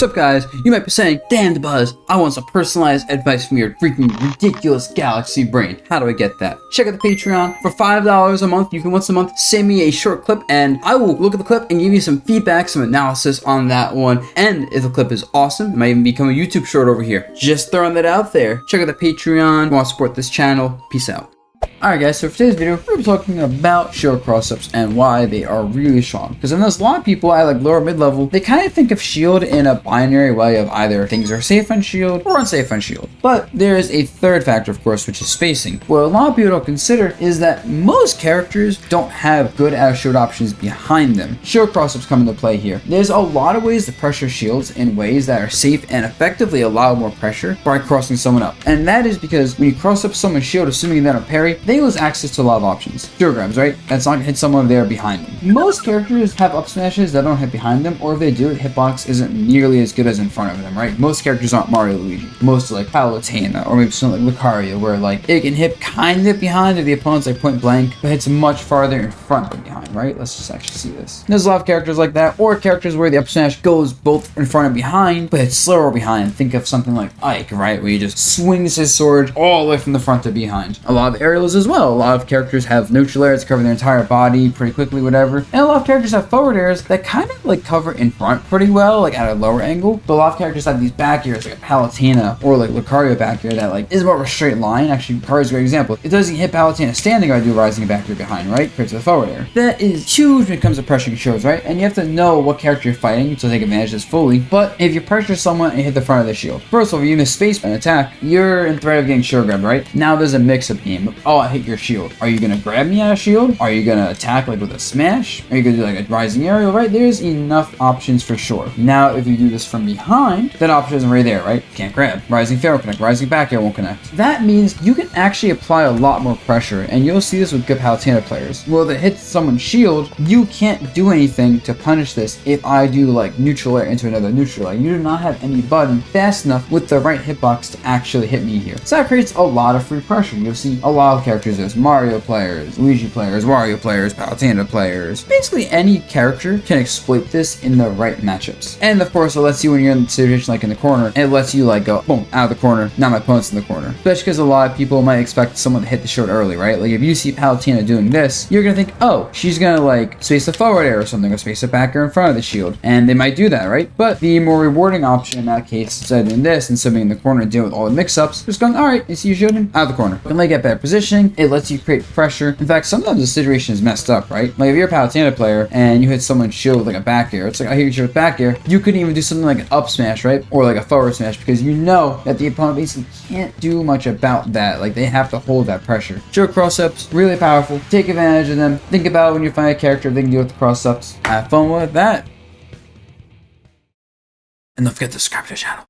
What's up, guys? You might be saying, damn Dabuz, I want some personalized advice from your freaking ridiculous galaxy brain. How do I get that? Check out the Patreon. For $5 a month, you can once a month send me a short clip and I will look at the clip and give you some feedback, some analysis on that one. And if the clip is awesome, it might even become a YouTube short over here. Just throwing that out there. Check out the Patreon. If you want to support this channel, peace out. Alright guys, so for today's video, we're going to be talking about shield cross-ups and why they are really strong. Because I know there's a lot of people at like lower mid-level, they kind of think of shield in a binary way of either things are safe on shield or unsafe on shield. But there is a third factor, of course, which is spacing. What a lot of people don't consider is that most characters don't have good out of shield options behind them. Shield cross-ups come into play here. There's a lot of ways to pressure shields in ways that are safe and effectively allow more pressure by crossing someone up. And that is because when you cross up someone's shield, assuming they don't parry, they lose access to a lot of options. Shield grabs, right? That's not gonna hit someone there behind them. Most characters have up smashes that don't hit behind them, or if they do, the hitbox isn't nearly as good as in front of them, right? Most characters aren't Mario Luigi. Most are like Palutena, or maybe something like Lucario, where like it can hit kind of behind if the opponent's like point blank, but hits much farther in front than behind, right? Let's just actually see this. There's a lot of characters like that, or characters where the up smash goes both in front and behind, but it's slower behind. Think of something like Ike, right? Where he just swings his sword all the way from the front to behind. A lot of aerials as well. A lot of characters have neutral airs cover their entire body pretty quickly, whatever. And a lot of characters have forward airs that kind of like cover in front pretty well, like at a lower angle. But a lot of characters have these back airs, like a Palutena or like Lucario back air that like is more of a straight line. Actually, Lucario's a great example. It doesn't hit Palutena standing, I do rising back air behind, right? Compared to the forward air. That is huge when it comes to pressuring shields, right? And you have to know what character you're fighting to take advantage of this fully. But if you pressure someone and hit the front of the shield, first of all, if you miss space and attack, you're in threat of getting shield grabbed, right? Now there's a mix-up game. Oh, I hit your shield. Are you gonna grab me out of shield? Are you gonna attack like with a smash? Are you gonna do like a rising aerial, right? There's enough options for sure. Now, if you do this from behind, that option isn't right there, right? Can't grab. Rising fair won't connect. Rising back air won't connect. That means you can actually apply a lot more pressure, and you'll see this with good Palutena players. Well, if it hits someone's shield, you can't do anything to punish this if I do like neutral air into another neutral air. You do not have any button fast enough with the right hitbox to actually hit me here. So that creates a lot of free pressure. You'll see a lot of characters. There's Mario players, Luigi players, Wario players, Palutena players. Basically, any character can exploit this in the right matchups. And of course, it lets you when you're in the situation like in the corner, it lets you like go boom out of the corner. Now my opponent's in the corner. Especially because a lot of people might expect someone to hit the shield early, right? Like if you see Palutena doing this, you're gonna think, oh, she's gonna like space the forward air or something, or space the back air in front of the shield, and they might do that, right? But the more rewarding option in that case, instead of doing this and being in the corner and dealing with all the mix-ups, just going, all right, you see you shielding out of the corner. When they get better positioning, it lets you create pressure. In fact, sometimes the situation is messed up, right? Like if you're a Palutena player and you hit someone's shield with like a back air, it's like I hit your shield with back air, you couldn't even do something like an up smash, right? Or like a forward smash, because you know that the opponent basically can't do much about that. Like they have to hold that pressure. Shield cross-ups, really powerful. Take advantage of them. Think about when you find a character they can deal with the cross-ups. Have fun with that. And don't forget to subscribe to the channel.